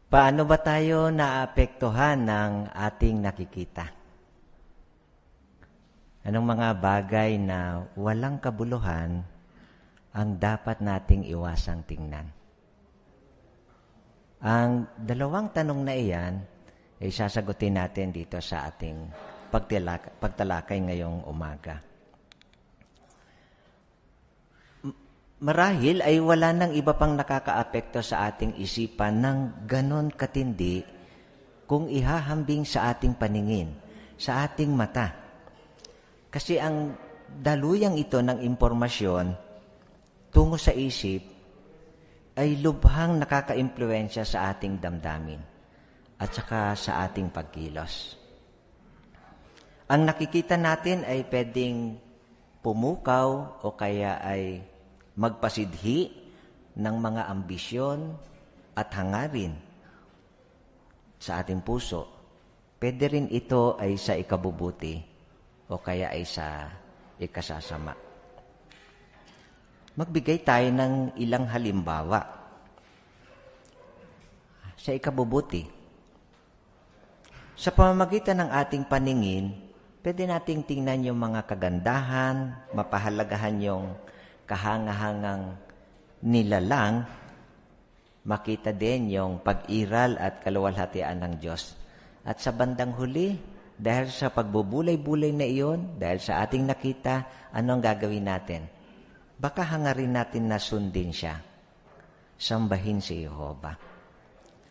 Paano ba tayo naapektuhan ng ating nakikita? Anong mga bagay na walang kabuluhan ang dapat nating iwasang tingnan? Ang dalawang tanong na iyan ay sasagutin natin dito sa ating pagtalakay ngayong umaga. Marahil ay wala nang iba pang nakakaapekto sa ating isipan ng ganon katindi kung ihahambing sa ating paningin, sa ating mata. Kasi ang daluyang ito ng impormasyon tungo sa isip ay lubhang nakaka-impluwensya sa ating damdamin at saka sa ating pagkilos. Ang nakikita natin ay pwedeng pumukaw o kaya ay magpasidhi ng mga ambisyon at hangarin sa ating puso. Pwede rin ito ay sa ikabubuti o kaya ay sa ikasasama. Magbigay tayo ng ilang halimbawa. Sa ikabubuti, sa pamamagitan ng ating paningin, pwede nating tingnan yung mga kagandahan, mapahalagahan yung kahangahangang nilalang, makita din yung pag-iral at kaluwalhatian ng Diyos. At sa bandang huli, dahil sa pagbubulay-bulay na iyon, dahil sa ating nakita, anong gagawin natin? Baka hangarin natin na sundin siya. Sambahin si Jehovah.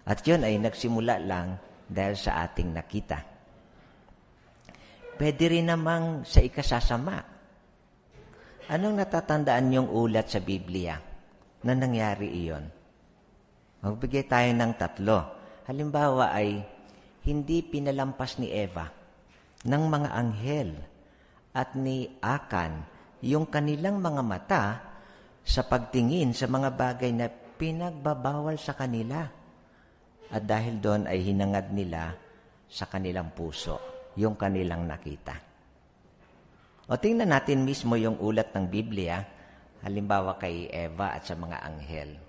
At yun ay nagsimula lang dahil sa ating nakita. Pwede rin namang sa ikasasama. Anong natatandaan yung ulat sa Biblia na nangyari iyon? Magbigay tayo ng 3. Halimbawa ay hindi pinalampas ni Eva ng mga anghel at ni Akan yung kanilang mga mata sa pagtingin sa mga bagay na pinagbabawal sa kanila. At dahil doon ay hinangad nila sa kanilang puso yung kanilang nakita. O tingnan natin mismo yung ulat ng Biblia, halimbawa kay Eva at sa mga anghel.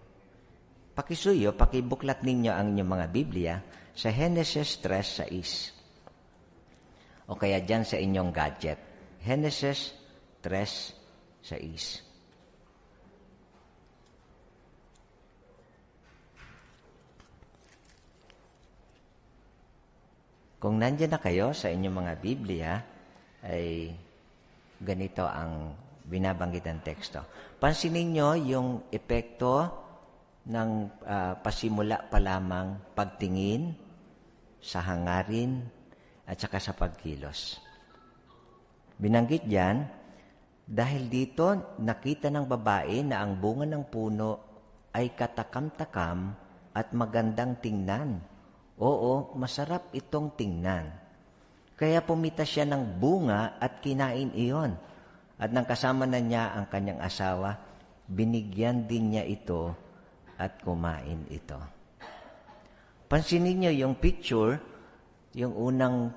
Pakisuyo, pakibuklat ninyo ang inyong mga Biblia sa Genesis 3:6. O kaya dyan sa inyong gadget. Genesis 3:6. Kung nandiyan na kayo sa inyong mga Biblia, ay ganito ang binabanggit ng teksto. Pansinin nyo yung epekto ng pasimula pa lamang pagtingin sa hangarin at saka sa pagkilos. Binanggit diyan, dahil dito nakita ng babae na ang bunga ng puno ay katakam-takam at magandang tingnan. Oo, masarap itong tingnan. Kaya pumita siya ng bunga at kinain iyon. At nang kasama na niya ang kanyang asawa, binigyan din niya ito at kumain ito. Pansinin niyo yung picture, yung unang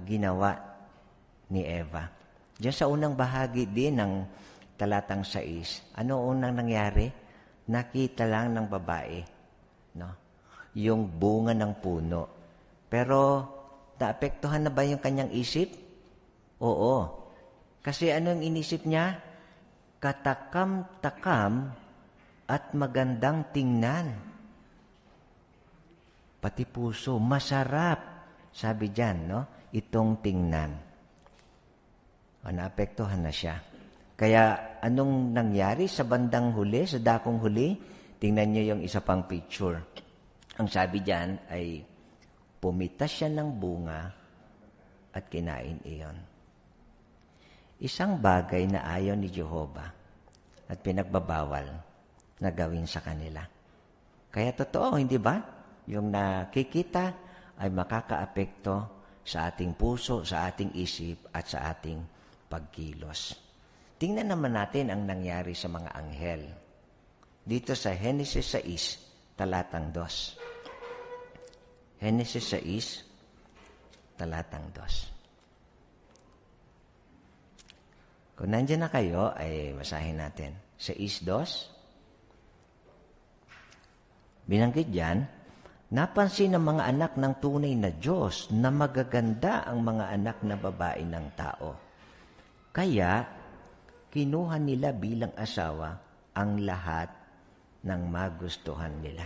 ginawa ni Eva. Diyan sa unang bahagi din ng talatang 6, ano unang nangyari? Nakita lang ng babae, no? Yung bunga ng puno. Pero naapektuhan na ba yung kanyang isip? Oo. Kasi anong inisip niya? Katakam-takam at magandang tingnan. Pati puso, masarap. Sabi diyan, no? Itong tingnan. O, naapektuhan na siya. Kaya anong nangyari sa bandang huli, sa dakong huli? Tingnan niyo yung isa pang picture. Ang sabi diyan ay pumitas siya ng bunga at kinain iyon. Isang bagay na ayaw ni Jehovah at pinagbabawal na gawin sa kanila. Kaya totoo, hindi ba? Yung nakikita ay makakaapekto sa ating puso, sa ating isip at sa ating pagkilos. Tingnan naman natin ang nangyari sa mga anghel. Dito sa Genesis 6, talatang 2. Genesis 6, talatang 2. Kung nandiyan na kayo, ay basahin natin. 6:2. Binanggit diyan, Napansin ng mga anak ng tunay na Diyos na magaganda ang mga anak na babae ng tao. Kaya, kinuha nila bilang asawa ang lahat ng magustuhan nila.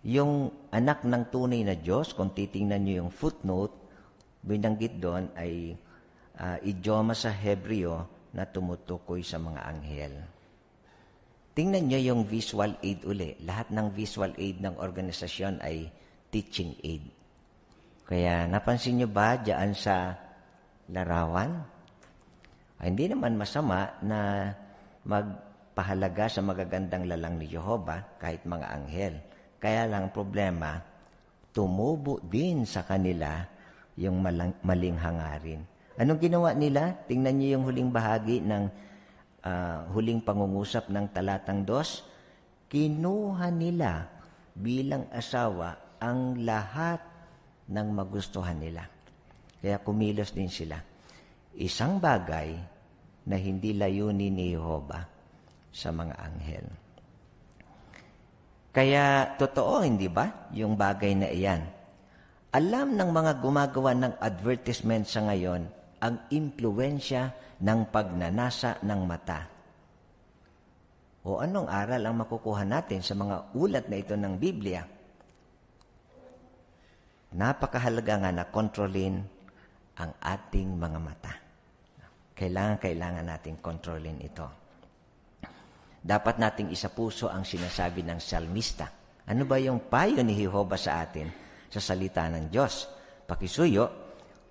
Yung anak ng tunay na Diyos, kung titingnan nyo yung footnote, binanggit doon ay idioma sa Hebreo na tumutukoy sa mga anghel. Tingnan nyo yung visual aid uli. Lahat ng visual aid ng organisasyon ay teaching aid. Kaya napansin nyo ba diyan sa larawan? Hindi naman masama na magpahalaga sa magagandang lalang ni Jehovah kahit mga anghel. Kaya lang problema, tumubo din sa kanila yung maling hangarin. Anong ginawa nila? Tingnan niyo yung huling bahagi ng huling pangungusap ng talatang 2. Kinuha nila bilang asawa ang lahat ng magustuhan nila. Kaya kumilos din sila. Isang bagay na hindi layunin ni Jehovah sa mga anghel. Kaya totoo, hindi ba, yung bagay na iyan? Alam ng mga gumagawa ng advertisement sa ngayon ang impluwensya ng pagnanasa ng mata. O anong aral ang makukuha natin sa mga ulat na ito ng Biblia? Napakahalaga nga na kontrolin ang ating mga mata. Kailangan natin kontrolin ito. Dapat nating isapuso ang sinasabi ng salmista. Ano ba yung payo ni Jehovah sa atin sa salita ng Diyos? Pakisuyo,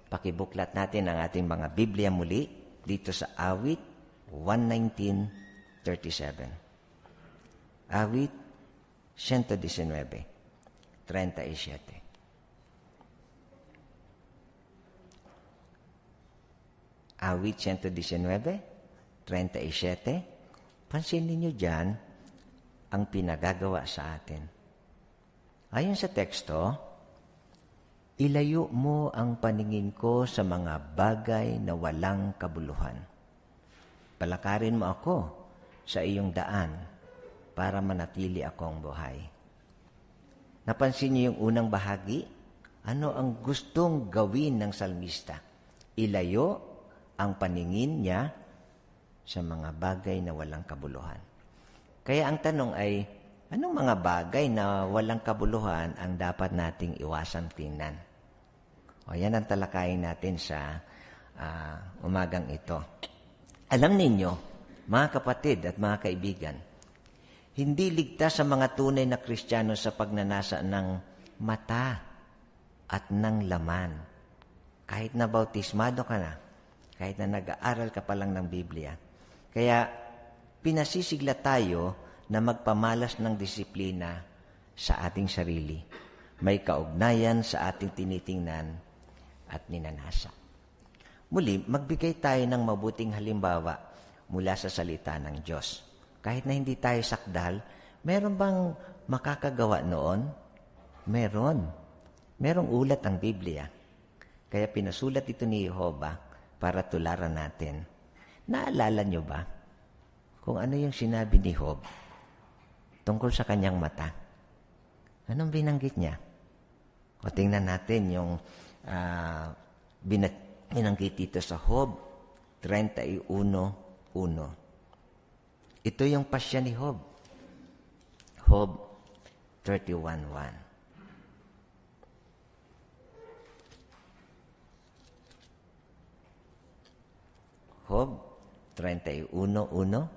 pakibuklat natin ang ating mga Biblia muli dito sa Awit 119:37. Awit 119:37. Awit 119:37. Pansinin niyo dyan ang pinagagawa sa atin. Ayon sa teksto, ilayo mo ang paningin ko sa mga bagay na walang kabuluhan. Palakarin mo ako sa iyong daan para manatili akong buhay. Napansin niyo yung unang bahagi? Ano ang gustong gawin ng salmista? Ilayo ang paningin niya sa mga bagay na walang kabuluhan. Kaya ang tanong ay, anong mga bagay na walang kabuluhan ang dapat nating iwasang tingnan? O yan ang talakayin natin sa umagang ito. Alam ninyo, mga kapatid at mga kaibigan, hindi ligtas sa mga tunay na Kristiyano sa pagnanasa ng mata at ng laman. Kahit na bautismado ka na, kahit na nag-aaral ka pa lang ng Biblia. Kaya pinasisigla tayo na magpamalas ng disiplina sa ating sarili. May kaugnayan sa ating tinitingnan at ninanasa. Muli, magbigay tayo ng mabuting halimbawa mula sa salita ng Diyos. Kahit na hindi tayo sakdal, meron bang makakagawa noon? Meron. Merong ulat ang Biblia. Kaya pinasulat ito ni Jehovah para tularan natin. Naalala nyo ba kung ano yung sinabi ni Job tungkol sa kanyang mata? Anong binanggit niya? O tingnan natin yung binanggit dito sa Job 31:1. Ito yung pasya ni Job. Job 31:1. Job 31:1.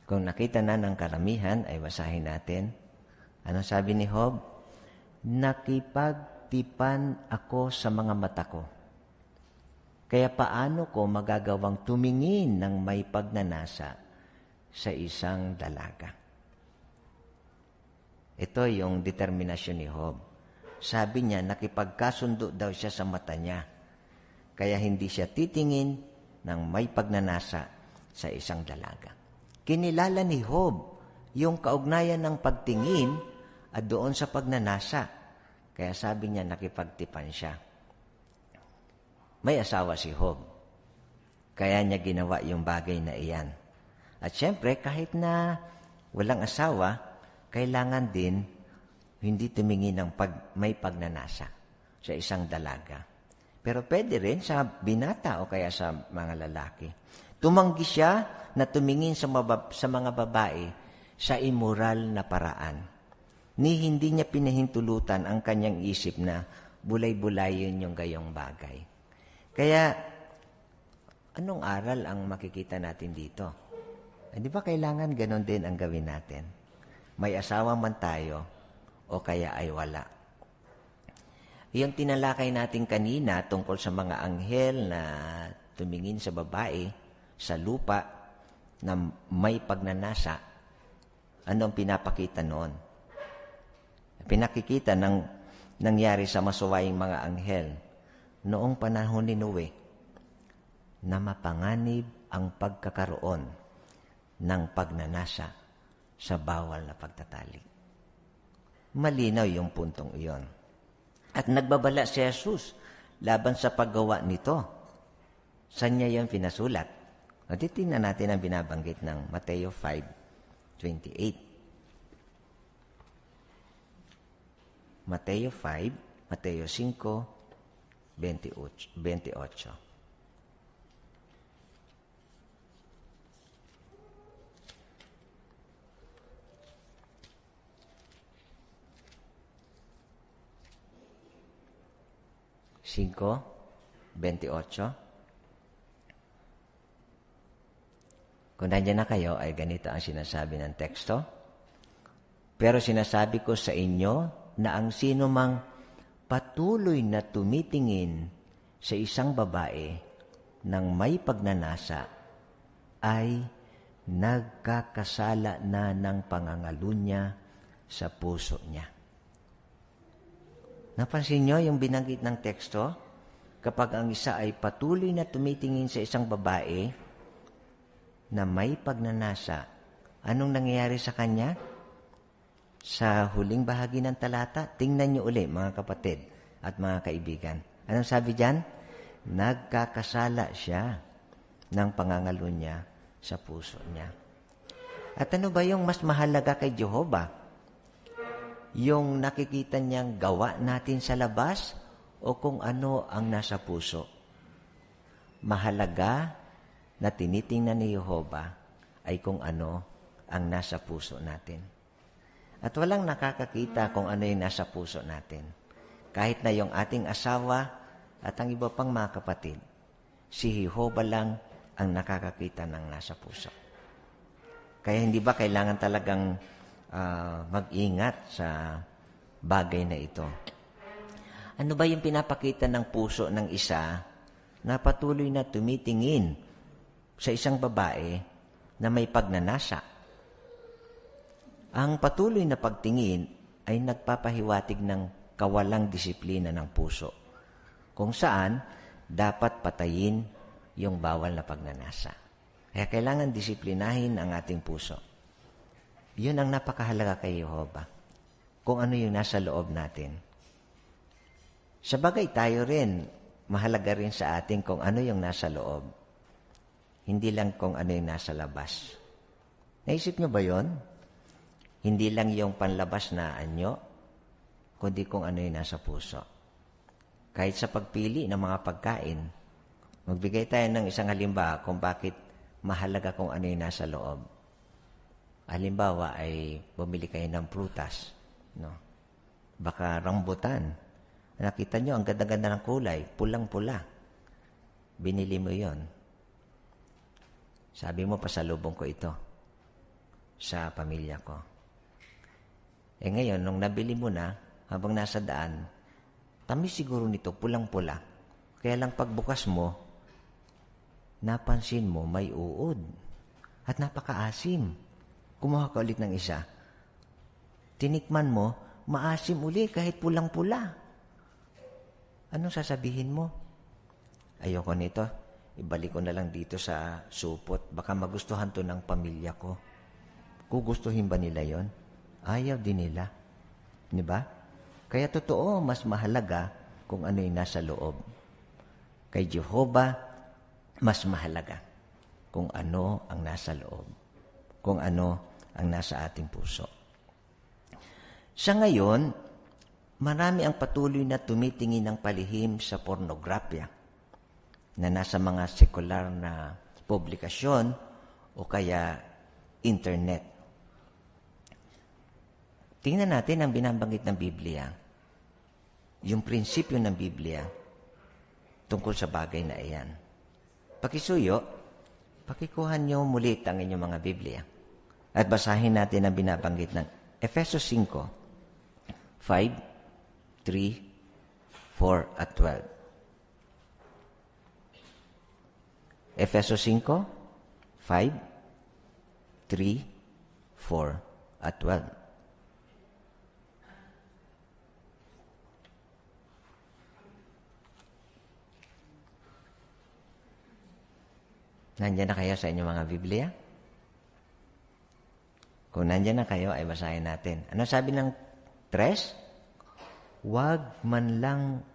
Kung nakita na ng karamihan, ay basahin natin. Ano sabi ni Job? Nakipagtipan ako sa mga mata ko. Kaya paano ko magagawang tumingin ng may pagnanasa sa isang dalaga? Ito yung determinasyon ni Job. Sabi niya, nakipagkasundo daw siya sa mata niya. Kaya hindi siya titingin ng may pagnanasa sa isang dalaga. Kinilala ni Job yung kaugnayan ng pagtingin at doon sa pagnanasa. Kaya sabi niya, nakipagtipan siya. May asawa si Job. Kaya niya ginawa yung bagay na iyan. At syempre, kahit na walang asawa, kailangan din hindi tumingin ng may pagnanasa sa isang dalaga. Pero pwede rin sa binata o kaya sa mga lalaki. Tumanggi siya na tumingin sa mga babae sa immoral na paraan. Hindi niya pinahintulutan ang kanyang isip na bulay-bulayin yung gayong bagay. Kaya, anong aral ang makikita natin dito? Di ba kailangan ganon din ang gawin natin? May asawa man tayo o kaya ay wala. Yung tinalakay natin kanina tungkol sa mga anghel na tumingin sa babae, sa lupa, na may pagnanasa, anong pinapakita noon? Pinakikita ng nangyari sa masuwaing mga anghel noong panahon ni Noe na mapanganib ang pagkakaroon ng pagnanasa sa bawal na pagtatalik. Malinaw yung puntong iyon. At nagbabala si Jesus laban sa paggawa nito. Saan niya yung pinasulat? O titingnan natin ang binabanggit ng Mateo 5:28. Mateo 5, Mateo 5, 28. Cinco, 28. Kung nandiyan na kayo, ay ganito ang sinasabi ng teksto. Pero sinasabi ko sa inyo na ang sino mang patuloy na tumitingin sa isang babae ng may pagnanasa ay nagkakasala na ng pangangalunya sa puso niya. Napansin niyo yung binanggit ng teksto? Kapag ang isa ay patuloy na tumitingin sa isang babae na may pagnanasa, anong nangyayari sa kanya? Sa huling bahagi ng talata, tingnan niyo uli mga kapatid at mga kaibigan. Anong sabi diyan? Nagkakasala siya ng pangangalunya sa puso niya. At ano ba yung mas mahalaga kay Jehovah? Yung nakikita niyang gawa natin sa labas o kung ano ang nasa puso? Mahalaga na tinitingnan ni Jehovah ay kung ano ang nasa puso natin. At walang nakakakita kung ano yung nasa puso natin. Kahit na yung ating asawa at ang iba pang mga kapatid, si Jehovah lang ang nakakakita ng nasa puso. Kaya hindi ba kailangan talagang mag-ingat sa bagay na ito? Ano ba yung pinapakita ng puso ng isa na patuloy na tumitingin sa isang babae na may pagnanasa? Ang patuloy na pagtingin ay nagpapahiwatig ng kawalang disiplina ng puso, kung saan dapat patayin yung bawal na pagnanasa. Kaya kailangan disiplinahin ang ating puso. Yun ang napakahalaga kay Jehovah, kung ano yung nasa loob natin. Sa bagay tayo rin, mahalaga rin sa atin kung ano yung nasa loob. Hindi lang kung ano yung nasa labas. Naisip nyo ba yon? Hindi lang yung panlabas na anyo, kundi kung ano yung nasa puso. Kahit sa pagpili ng mga pagkain, magbigay tayo ng isang halimbawa kung bakit mahalaga kung ano yung nasa loob. Halimbawa ay bumili kayo ng prutas, no? Baka rambutan. Nakita nyo, ang ganda-ganda ng kulay, pulang-pula. Binili mo yon. Sabi mo, pasalubong ko ito sa pamilya ko. Ngayon, nung nabili mo na, habang nasa daan, tamis siguro nito, pulang-pula. Kaya lang pagbukas mo, napansin mo may uod at napakaasim. Kumuha ka ulit ng isa. Tinikman mo, maasim uli kahit pulang-pula. Anong sasabihin mo? Ayoko nito. Ibalik ko na lang dito sa supot. Baka magustuhan to ng pamilya ko. Gugustuhin ba nila yon? Ayaw din nila. Diba? Kaya totoo, mas mahalaga kung ano yung nasa loob. Kay Jehovah, mas mahalaga kung ano ang nasa loob. Kung ano ang nasa ating puso. Sa ngayon, marami ang patuloy na tumitingin ng palihim sa pornografya na nasa mga sekular na publikasyon o kaya internet. Tingnan natin ang binabanggit ng Biblia. Yung prinsipyo ng Biblia tungkol sa bagay na iyan. Pakisuyo, pakikuhan niyo mulit ang inyong mga Biblia. At basahin natin ang binabanggit ng Efesos 5, 3, 4 at 12. Efesos 5, 5, 3, 4 at 12. Nandiyan na kayo sa inyong mga Biblia? Kung nandiyan na kayo, ay basahin natin. Ano sabi ng 3? Huwag man lang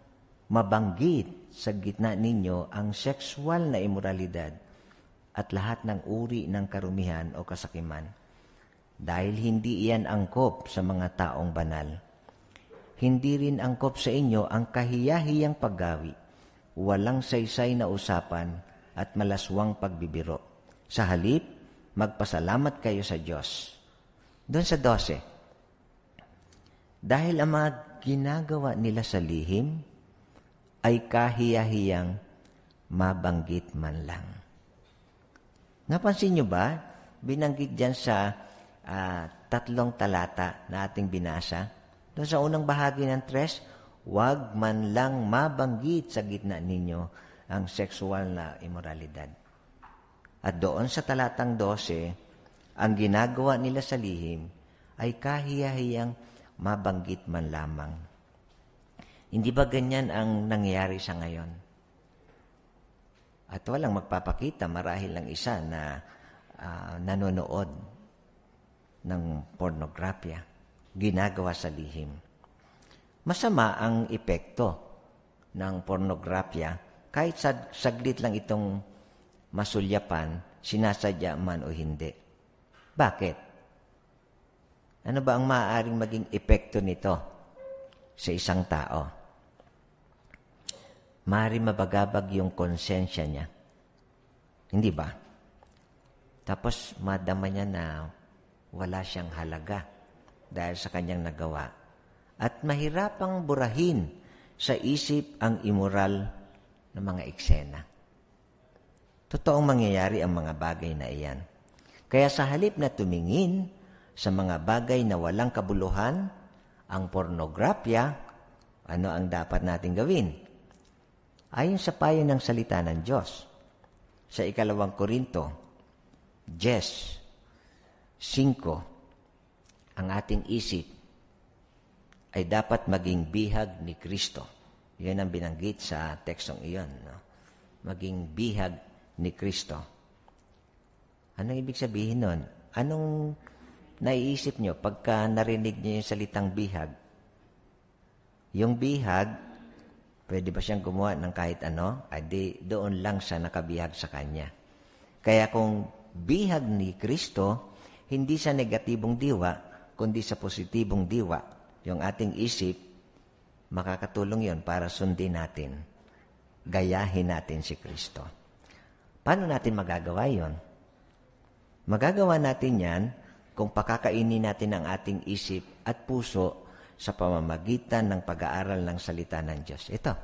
mabanggit sa gitna ninyo ang sexual na imoralidad at lahat ng uri ng karumihan o kasakiman, dahil hindi iyan angkop sa mga taong banal. Hindi rin angkop sa inyo ang kahiyahiyang paggawi, walang saysay na usapan at malaswang pagbibiro. Sa halip, magpasalamat kayo sa Diyos. Doon sa 12, dahil ang mga ginagawa nila sa lihim ay kahiyahiyang mabanggit man lang. Napansin nyo ba? Binanggit dyan sa 3 talata na ating binasa. Doon sa unang bahagi ng 3, huwag man lang mabanggit sa gitna ninyo ang sexual na imoralidad. At doon sa talatang 12, ang ginagawa nila sa lihim ay kahiyahiyang mabanggit man lamang. Hindi ba ganyan ang nangyayari sa ngayon? At walang magpapakita marahil lang isa na nanonood ng pornografya, ginagawa sa lihim. Masama ang epekto ng pornografya kahit saglit lang itong masulyapan, sinasadya man o hindi. Bakit? Ano ba ang maaaring maging epekto nito sa isang tao? Maaaring mabagabag yung konsensya niya. Hindi ba? Tapos madama niya na wala siyang halaga dahil sa kanyang nagawa. At mahirapang burahin sa isip ang immoral ng mga eksena. Totoong mangyayari ang mga bagay na iyan. Kaya sa halip na tumingin sa mga bagay na walang kabuluhan, ang pornografya, ano ang dapat natin gawin? Ayon sa payo ng salita ng Diyos, sa 2 Korinto 10:5, ang ating isip ay dapat maging bihag ni Kristo. Yan ang binanggit sa tekstong iyon. No? Maging bihag ni Kristo. Anong ibig sabihin nun? Anong naiisip nyo pagka narinig nyo yung salitang bihag? Yung bihag, pwede ba siyang gumawa ng kahit ano? Ay doon lang siya nakabihag sa Kanya. Kaya kung bihag ni Kristo, hindi sa negatibong diwa, kundi sa positibong diwa, yung ating isip, makakatulong yon para sundin natin, gayahin natin si Kristo. Paano natin magagawa yon? Magagawa natin yan kung pakakainin natin ang ating isip at puso sa pamamagitan ng pag-aaral ng salita ng Diyos. Ito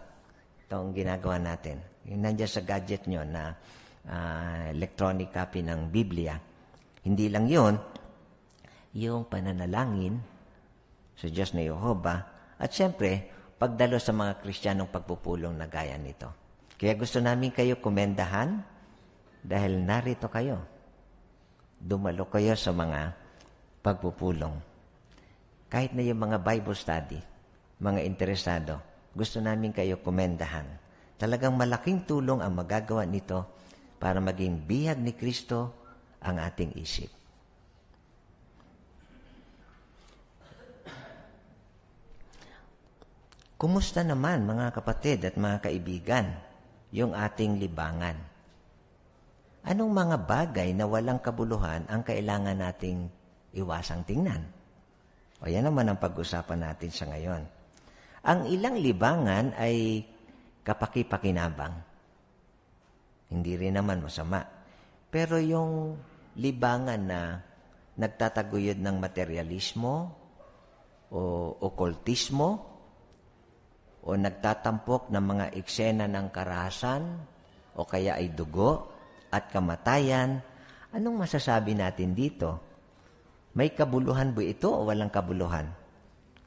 ang ginagawa natin. Yung nandiyan sa gadget nyo na electronic copy ng Biblia. Hindi lang yon, yung pananalangin sa Diyos na Yehova, at siyempre, pagdalo sa mga Kristiyanong pagpupulong na gaya nito. Kaya gusto namin kayo komendahan dahil narito kayo. Dumalo kayo sa mga pagpupulong. Kahit na yung mga Bible study, mga interesado, gusto namin kayo komendahan. Talagang malaking tulong ang magagawa nito para maging bihag ni Kristo ang ating isip. Kumusta naman mga kapatid at mga kaibigan, yung ating libangan? Anong mga bagay na walang kabuluhan ang kailangan nating iwasang tingnan. O yan naman ang pag-usapan natin sa ngayon. Ang ilang libangan ay kapaki-pakinabang. Hindi rin naman masama. Pero yung libangan na nagtataguyod ng materialismo o okultismo o nagtatampok ng mga eksena ng karahasan o kaya ay dugo at kamatayan, anong masasabi natin dito? May kabuluhan ba ito o walang kabuluhan?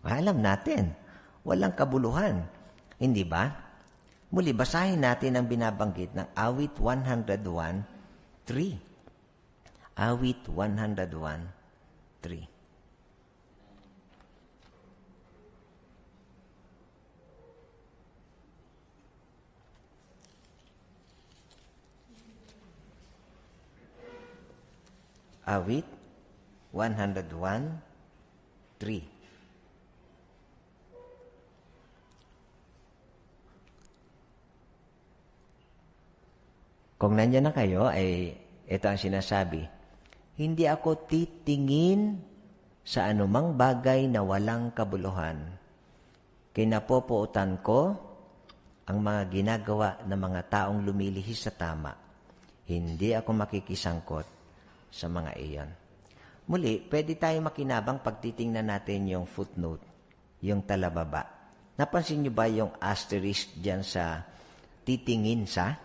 Alam natin, walang kabuluhan. Hindi ba? Muli, basahin natin ang binabanggit ng Awit 101:3. Awit 101:3. Awit 101:3. Kung nandiyan na kayo, ay ito ang sinasabi. Hindi ako titingin sa anumang bagay na walang kabuluhan. Kinapopuotan ko ang mga ginagawa ng mga taong lumilihis sa tama. Hindi ako makikisangkot sa mga iyon. Muli, pwede tayo makinabang pag titingnan natin yung footnote, yung talababa. Napansin niyo ba yung asterisk dyan sa titingin sa?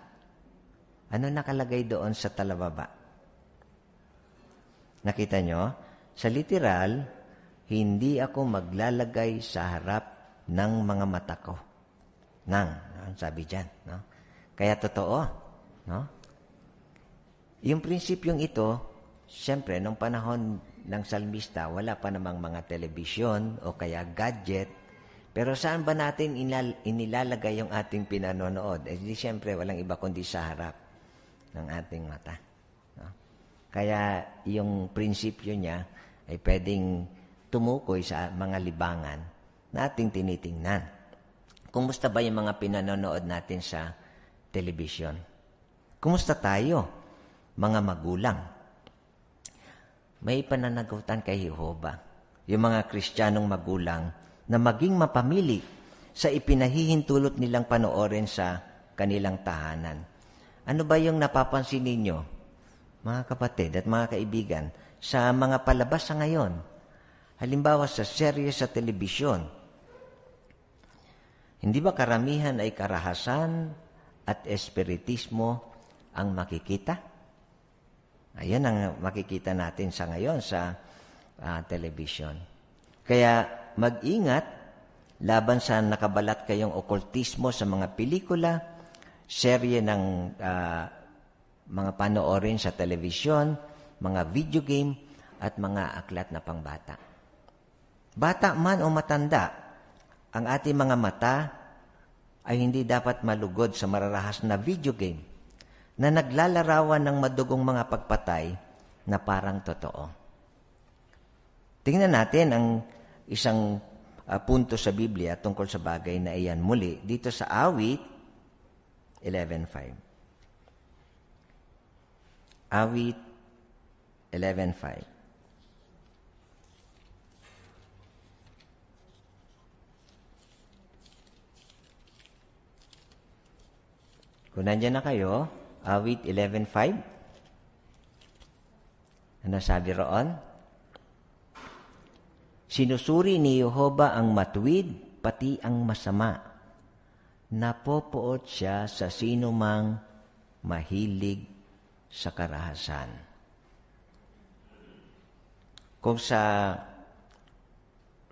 Ano nakalagay doon sa talababa? Nakita nyo? Sa literal, hindi ako maglalagay sa harap ng mga mata ko. Sabi dyan. No? Kaya totoo. No? Yung prinsipyong ito, siyempre, nung panahon ng salmista, wala pa namang mga telebisyon o kaya gadget. Pero saan ba natin inilalagay yung ating pinanonood? Di siyempre, walang iba kundi sa harap ng ating mata. No? Kaya yung prinsipyo niya ay pwedeng tumukoy sa mga libangan na ating tinitingnan. Kumusta ba yung mga pinanonood natin sa telebisyon? Kumusta tayo, mga magulang? May pananagutan kay Jehova, yung mga Kristiyanong magulang, na maging mapamili sa ipinahihintulot nilang panoorin sa kanilang tahanan. Ano ba yung napapansin ninyo, mga kapatid at mga kaibigan, sa mga palabas sa ngayon? Halimbawa sa serye sa telebisyon. Hindi ba karamihan ay karahasan at espiritismo ang makikita? Ayan ang makikita natin sa ngayon sa telebisyon. Kaya mag-ingat laban sa nakabalat kayong okultismo sa mga pelikula, serye ng mga panoorin sa telebisyon, mga video game, at mga aklat na pangbata. Bata man o matanda, ang ating mga mata ay hindi dapat malugod sa mararahas na video game na naglalarawan ng madugong mga pagpatay na parang totoo. Tingnan natin ang isang punto sa Biblia tungkol sa bagay na iyan muli dito sa Awit 11:5. Awit 11:5. Kung nandiyan na kayo, Awit 11:5. Ano sabi roon? Sinusuri ni Jehova ang matuwid, pati ang masama. Napopoot siya sa sinumang mahilig sa karahasan. Kung sa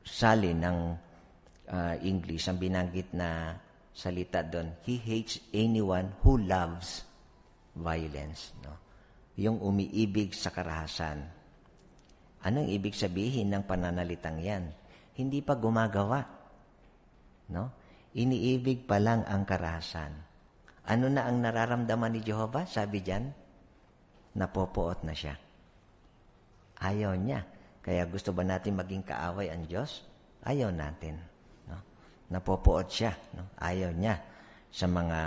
salin ng English, ang binanggit na salita doon, he hates anyone who loves violence. No? Yung umiibig sa karahasan. Anong ibig sabihin ng pananalitang yan? Hindi pa gumagawa. No? Iniibig pa lang ang karahasan. Ano na ang nararamdaman ni Jehovah? Sabi diyan, napopoot na siya. Ayaw niya. Kaya gusto ba natin maging kaaway ang Diyos? Ayaw natin. No? Napopoot siya. No? Ayaw niya sa mga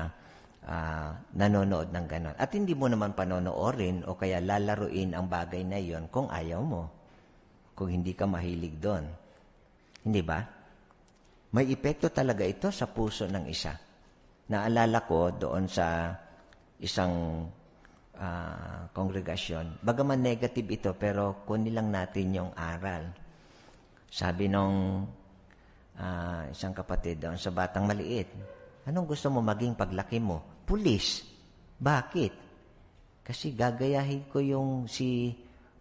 nanonood ng ganon. At hindi mo naman panonoorin o kaya lalaruin ang bagay na iyon kung ayaw mo. kung hindi ka mahilig doon. Hindi ba? May epekto talaga ito sa puso ng isa. Naalala ko doon sa isang kongregasyon, bagaman negative ito, pero kunin lang natin yung aral. Sabi nung isang kapatid doon sa batang maliit, anong gusto mo maging paglaki mo? Pulis. Bakit? Kasi gagayahin ko yung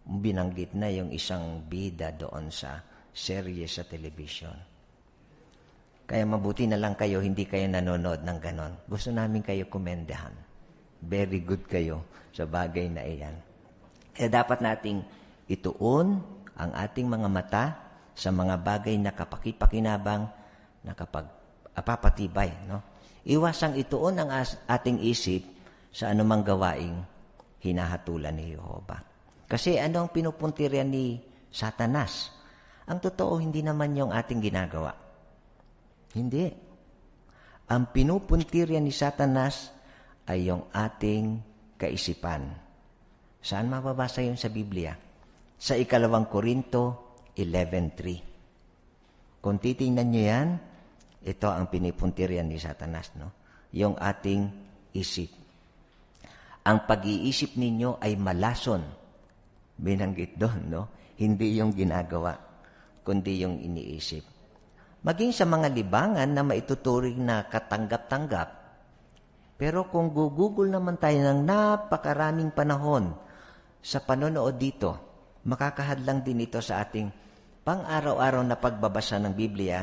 binanggit na yung isang bida doon sa serye sa television. Kaya mabuti na lang kayo, hindi kayo nanonood ng ganon. Gusto namin kayo kumendahan. Very good kayo sa bagay na iyan. Kaya dapat nating ituon ang ating mga mata sa mga bagay na kapakipakinabang na papatibay. No? Iwasang ituon ang ating isip sa anumang gawaing hinahatulan ni Jehova. Kasi ano ang pinupuntiryan ni Satanas? Ang totoo, hindi naman yung ating ginagawa. Hindi. Ang pinupuntiryan ni Satanas ay yung ating kaisipan. Saan mababasa yun sa Biblia? Sa 2 Korinto 11:3. Kung titingnan nyo yan, ito ang pinipuntiryan ni Satanas, no? Yung ating isip. Ang pag-iisip ninyo ay malason. Binanggit doon, no? Hindi yung ginagawa, kundi yung iniisip. Maging sa mga libangan na maituturing na katanggap-tanggap. Pero kung gugugol naman tayo ng napakaraming panahon sa panonood dito, makakahadlang din ito sa ating pang-araw-araw na pagbabasa ng Biblia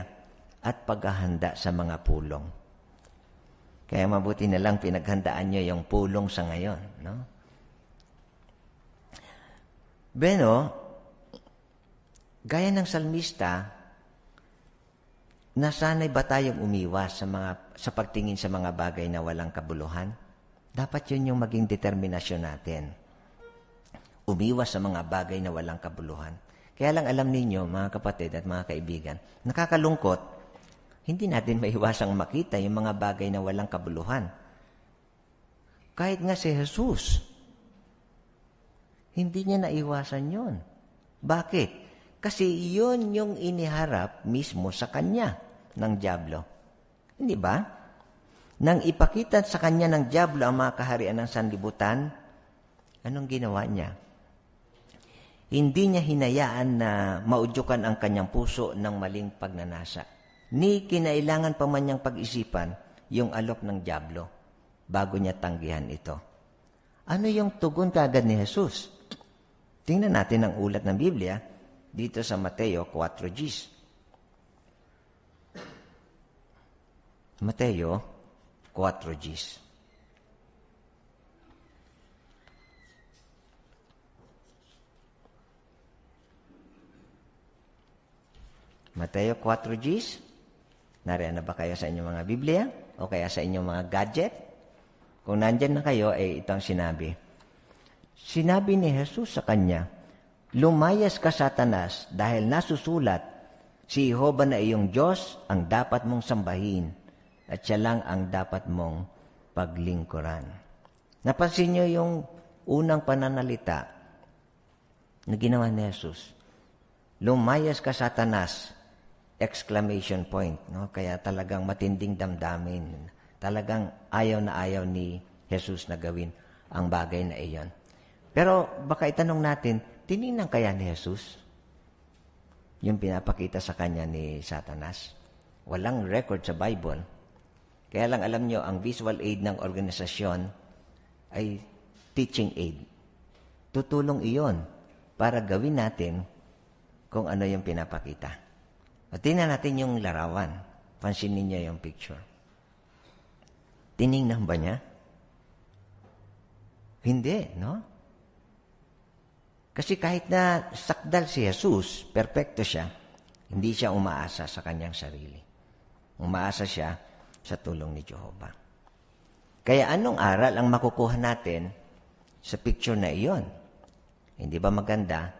at paghahanda sa mga pulong. Kaya mabuti na lang pinaghandaan nyo yung pulong sa ngayon. No? Beno, gaya ng salmista, nasanay ba tayong umiwas sa pagtingin sa mga bagay na walang kabuluhan? Dapat yun yung maging determinasyon natin. Umiwas sa mga bagay na walang kabuluhan. Kaya lang alam ninyo, mga kapatid at mga kaibigan, nakakalungkot, hindi natin maiwasang makita yung mga bagay na walang kabuluhan. Kahit nga si Jesus, hindi niya naiwasan yun. Bakit? Kasi yun yung iniharap mismo sa kanya ng dyablo. Hindi ba? Nang ipakita sa kanya ng dyablo ang mga kaharian ng sanlibutan, anong ginawa niya? Hindi niya hinayaan na maudyukan ang kanyang puso ng maling pagnanasa. Ni kinailangan pa man niyang pag-isipan yung alok ng dyablo bago niya tanggihan ito. Ano yung tugon kaagad ni Jesus? Tingnan natin ang ulat ng Biblia dito sa Mateo 4:10. Mateo 4:10. Mateo 4:10. Nariyan na ba kayo sa inyong mga Biblia? O kaya sa inyong mga gadget? Kung nandyan na kayo, ito ang sinabi. Sinabi ni Jesus sa kanya, lumayas ka, Satanas, dahil nasusulat, si Jehova na iyong Diyos ang dapat mong sambahin at siya lang ang dapat mong paglingkuran. Napansin niyo yung unang pananalita na ginawa ni Jesus. Lumayas ka, Satanas! Exclamation point. No? Kaya talagang matinding damdamin. Talagang ayaw na ayaw ni Jesus na gawin ang bagay na iyon. Pero baka itanong natin, tinignan kaya ni Jesus yung pinapakita sa kanya ni Satanas? Walang record sa Bible. Kaya lang alam nyo, ang visual aid ng organisasyon ay teaching aid. Tutulong iyon para gawin natin kung ano yung pinapakita. At tingnan natin yung larawan. Pansinin niyo yung picture. Tinignan ba niya? Hindi, no? Kasi kahit na sakdal si Jesus, perpekto siya, hindi siya umaasa sa kanyang sarili. Umaasa siya sa tulong ni Jehova. Kaya anong aral ang makukuha natin sa picture na iyon? Hindi ba maganda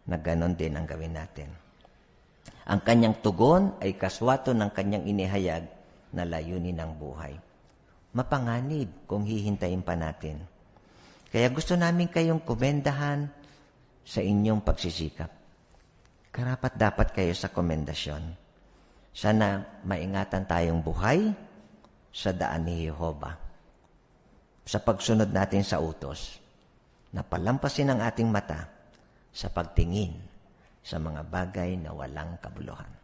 na ganon din ang gawin natin? Ang kanyang tugon ay kaswato ng kanyang inihayag na layunin ng buhay. Mapanganib kung hihintayin pa natin. Kaya gusto namin kayong komendahan sa inyong pagsisikap. Karapat dapat kayo sa komendasyon. Sana maingatan tayong buhay sa daan ni Jehova. Sa pagsunod natin sa utos, na palampasin ang ating mata sa pagtingin sa mga bagay na walang kabuluhan.